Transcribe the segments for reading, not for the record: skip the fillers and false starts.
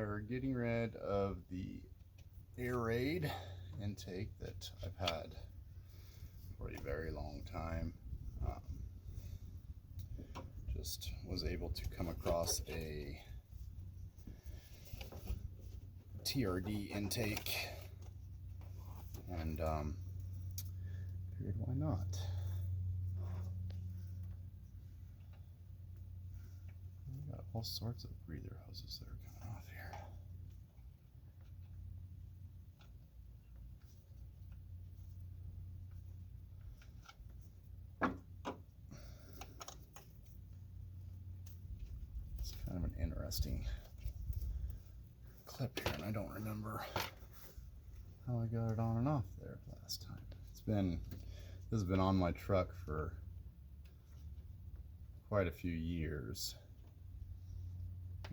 are getting rid of the Airaid intake that I've had for a very long time. Just was able to come across a TRD intake and figured why not. We got all sorts of breather hoses that are coming off here. It's kind of an interesting clip here, and I don't remember how I got it on and off there last time. This has been on my truck for quite a few years.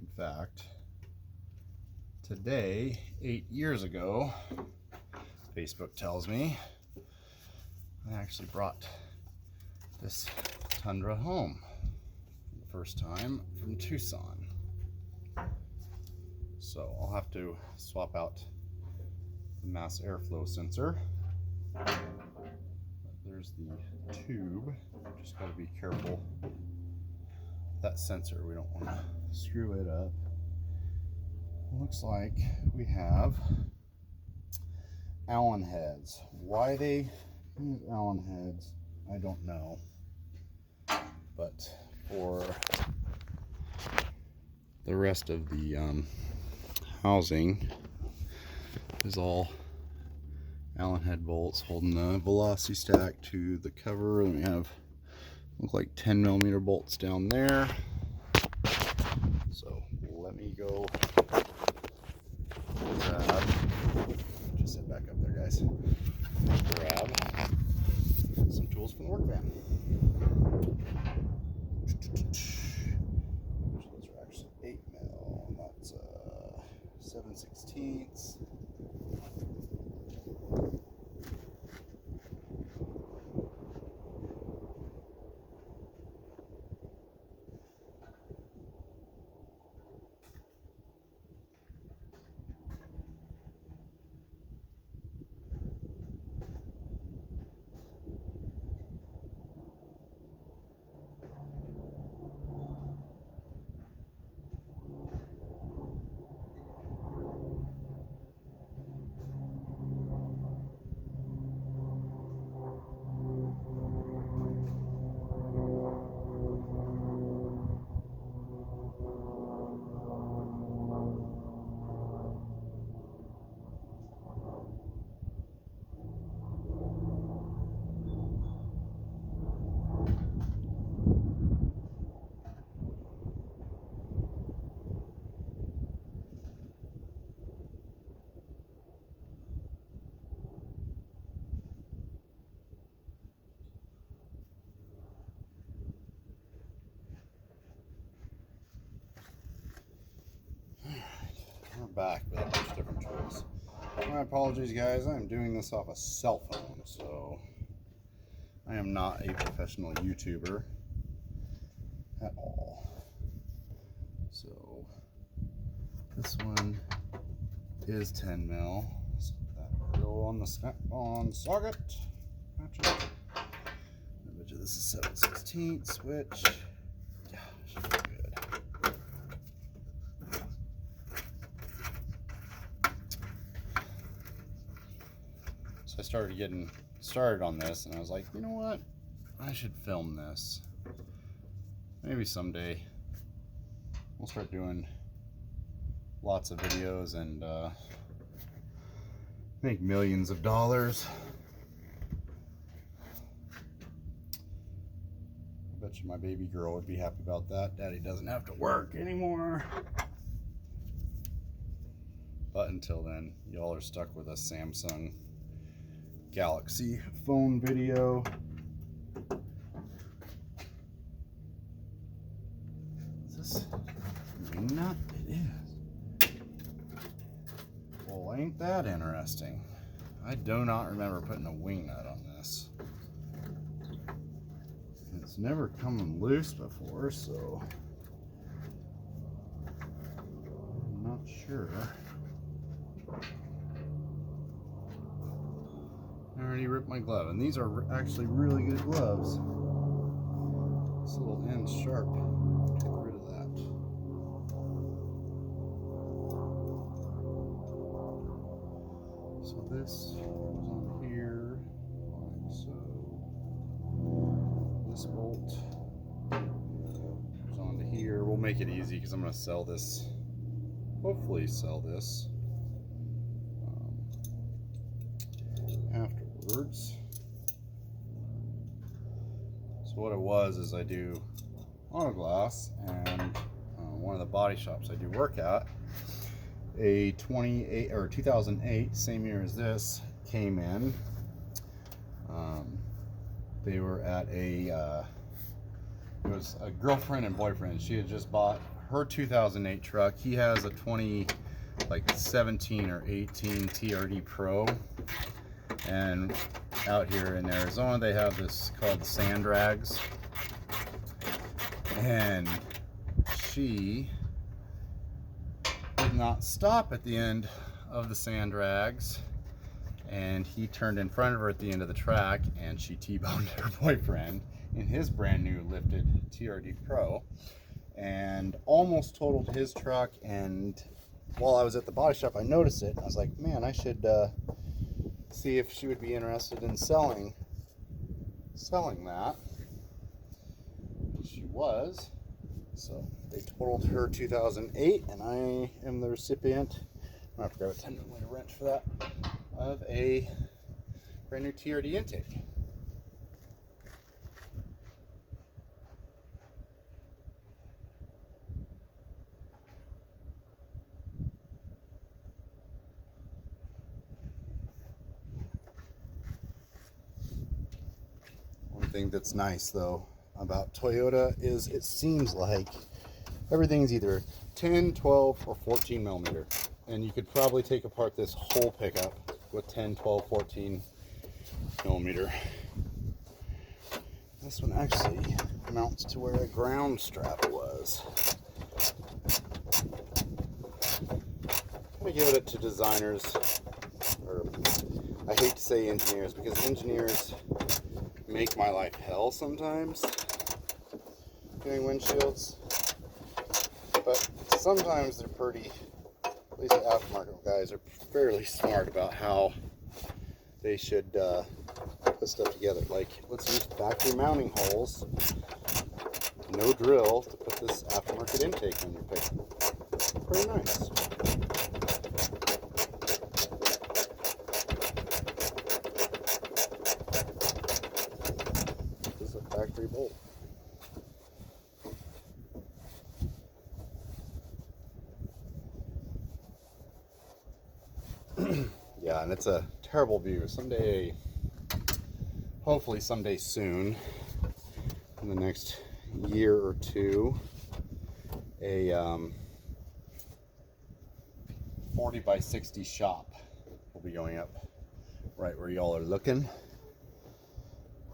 In fact, today, 8 years ago, Facebook tells me, I actually brought this Tundra home for the first time from Tucson. So I'll have to swap out the mass airflow sensor. But there's the tube. Just got to be careful with that sensor. We don't want to screw it up. Looks like we have Allen heads. Why they use Allen heads, I don't know. But for the rest of the housing is all Allen head bolts holding the velocity stack to the cover. And we have, look like 10mm bolts down there. So let me go grab, just sit back up there, guys. Grab some tools from the work van. Those are actually 8mm, and that's 7/16. We're back with a bunch of different tools. My apologies, guys. I'm doing this off a cell phone, so I am not a professional YouTuber at all. So this one is 10mm, so that will go on the snap-on socket. Gotcha. I bet you this is 7/16, which should be good. I started getting started on this, and I was like, you know what, I should film this. Maybe someday we'll start doing lots of videos and make millions of dollars. I bet you my baby girl would be happy about that. Daddy doesn't have to work anymore. But until then, y'all are stuck with a Samsung Galaxy phone video. Is this a wing nut? It is. Well, ain't that interesting? I do not remember putting a wing nut on this. It's never come loose before, so I'm not not sure. I already ripped my glove, and these are actually really good gloves. This little end's sharp. Get rid of that. So this goes on here, like so. This bolt goes onto here. We'll make it easy because I'm going to sell this. Hopefully sell this afterwards. So what it was is I do auto glass, and one of the body shops I do work at, a 2008, same year as this, came in. They were at it was a girlfriend and boyfriend. She had just bought her 2008 truck. He has a 17 or 18 TRD Pro, and out here in Arizona they have this called sand drags, and she did not stop at the end of the sand drags, and he turned in front of her at the end of the track, and she T-boned her boyfriend in his brand new lifted TRD Pro and almost totaled his truck. And while I was at the body shop, I noticed it, and I was like, man, I should see if she would be interested in selling that. She was. So they totaled her 2008, and I am the recipient, I have to grab a 10mm wrench for that, of a brand new TRD intake. One thing that's nice though about Toyota is it seems like everything's either 10, 12, or 14mm, and you could probably take apart this whole pickup with 10, 12, 14mm. This one actually mounts to where a ground strap was. I'm gonna give it to designers, or I hate to say engineers, because engineers make my life hell sometimes doing windshields, but sometimes they're pretty, at least the aftermarket guys are fairly smart about how they should put stuff together. Like, let's use factory mounting holes, no drill, to put this aftermarket intake on your pickup. Pretty nice. This is a factory bolt. Yeah, and it's a terrible view. Someday, hopefully someday soon, in the next year or two, a 40 by 60 shop will be going up right where y'all are looking,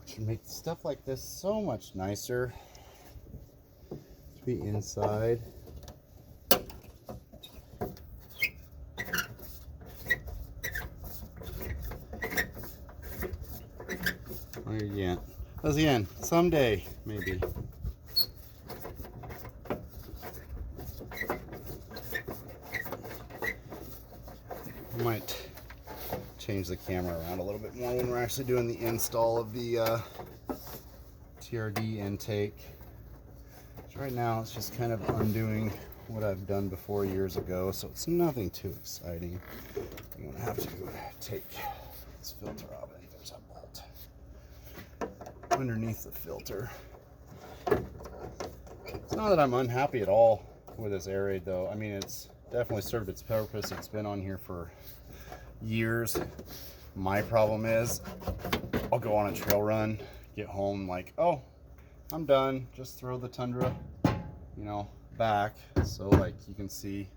which would make stuff like this so much nicer to be inside. Again, someday, maybe. I might change the camera around a little bit more when we're actually doing the install of the TRD intake. So right now it's just kind of undoing what I've done before years ago, so it's nothing too exciting. I'm going to have to take this filter off. I think there's a bolt underneath the filter. It's not that I'm unhappy at all with this Airaid though. I mean, it's definitely served its purpose. It's been on here for years. My problem is I'll go on a trail run, get home like, oh, I'm done. Just throw the Tundra, you know, back. So like you can see,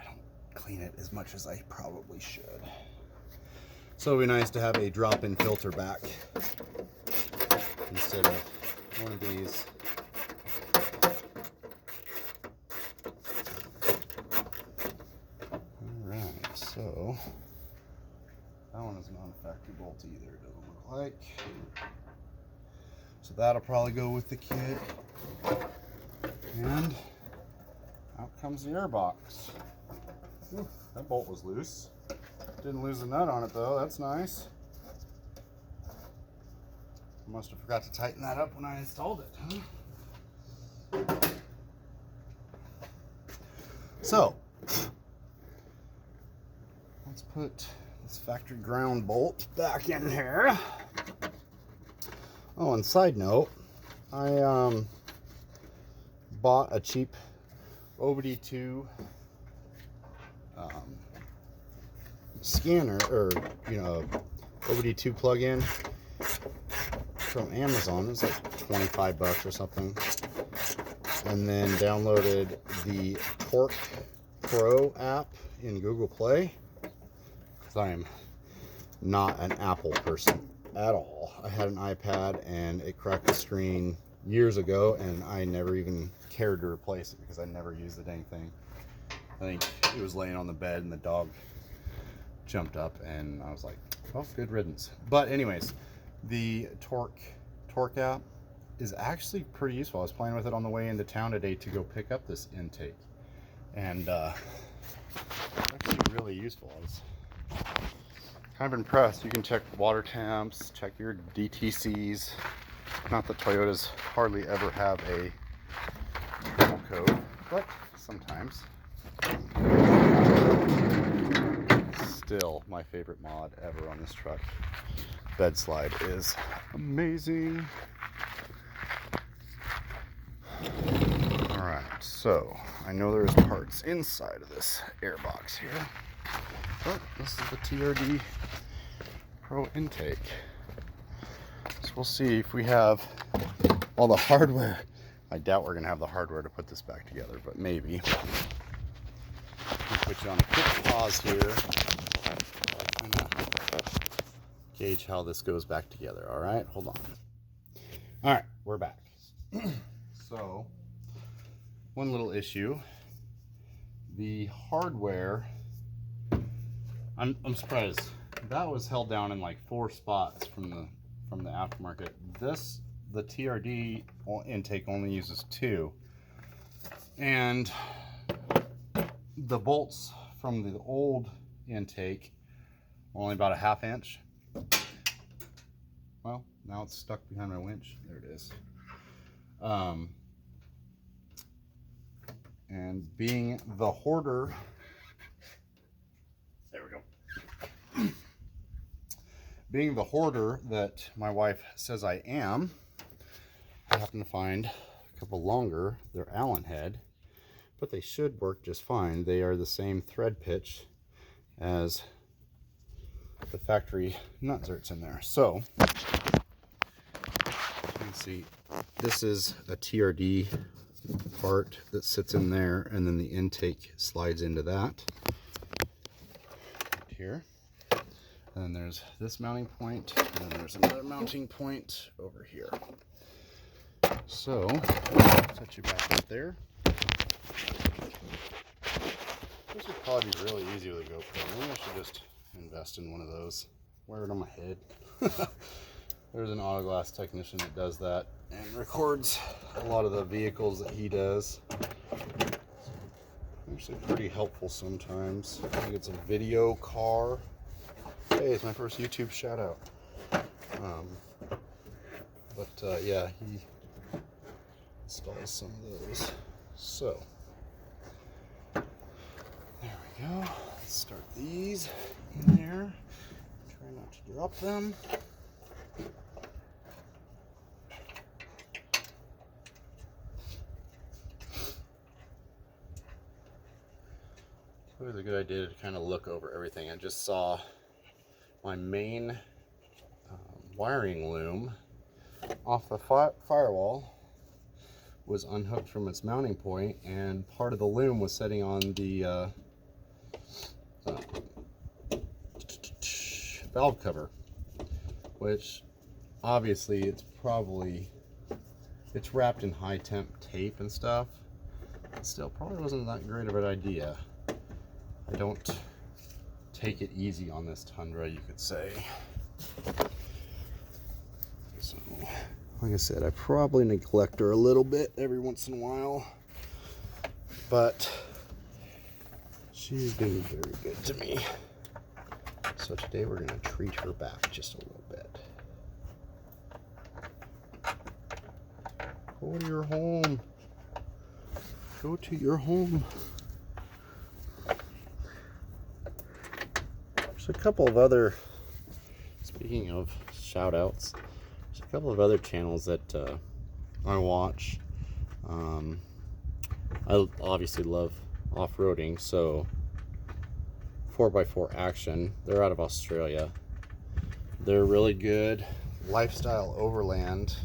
I don't clean it as much as I probably should. So it'd be nice to have a drop-in filter back instead of one of these one is not a factory bolt either, it doesn't look like. So that'll probably go with the kit. And out comes the air box. Ooh, that bolt was loose. Didn't lose the nut on it though, that's nice. Must have forgot to tighten that up when I installed it, huh? So, let's put this factory ground bolt back in here. Oh, and side note, I bought a cheap OBD2 scanner, or OBD2 plug-in from Amazon. It was like 25 bucks or something. And then downloaded the Torque Pro app in Google Play, because I am not an Apple person at all. I had an iPad and it cracked the screen years ago, and I never even cared to replace it because I never used the dang thing. I think it was laying on the bed and the dog jumped up, and I was like, well, good riddance. But anyways, the Torque app is actually pretty useful. I was playing with it on the way into town today to go pick up this intake, and it's actually really useful. I was kind of impressed. You can check water temps, check your DTCs. Not that Toyotas hardly ever have a promo code, but sometimes. Still my favorite mod ever on this truck. Bed slide is amazing. Alright, so I know there's parts inside of this air box here, but this is the TRD Pro intake. So we'll see if we have all the hardware. I doubt we're going to have the hardware to put this back together, but maybe. I'll put you on a quick pause here. Kind of gauge how this goes back together. Alright, hold on. Alright, we're back. So, one little issue. The hardware, I'm surprised. That was held down in like 4 spots from the aftermarket. The TRD intake only uses 2. And the bolts from the old intake only about a 1/2 inch. Well, now it's stuck behind my winch. There it is. And being the hoarder, there we go. Being the hoarder that my wife says I am, I happen to find a couple longer. They're Allen head, but they should work just fine. They are the same thread pitch as the factory nut zerts in there. So you can see this is a TRD part that sits in there, and then the intake slides into that right here. And then there's this mounting point, and then there's another mounting point over here. So set you back up there. This would probably be really easy with a GoPro. Maybe I should just invest in one of those. Wear it on my head. There's an autoglass technician that does that and records a lot of the vehicles that he does. Actually pretty helpful sometimes. I think it's a video car. Hey, it's my first YouTube shout out. Yeah, he installs some of those. So there we go. Let's start these in there. Try not to drop them. It was a good idea to kind of look over everything. I just saw my main wiring loom off the firewall was unhooked from its mounting point, and part of the loom was sitting on the valve cover, which obviously it's wrapped in high temp tape and stuff. Still, probably wasn't that great of an idea. I don't take it easy on this Tundra, you could say. So, like I said, I probably neglect her a little bit every once in a while, but she's been very good to me. So today we're going to treat her back just a little bit. Go to your home. Go to your home. There's a couple of other, speaking of shout outs, there's a couple of other channels that I watch. I obviously love off-roading, so 4x4 Action, they're out of Australia. They're really good. Lifestyle Overland.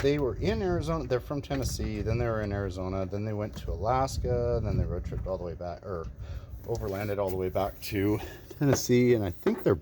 They were in Arizona. They're from Tennessee. Then they were in Arizona. Then they went to Alaska. Then they road tripped all the way back, or overlanded all the way back to Tennessee. And I think they're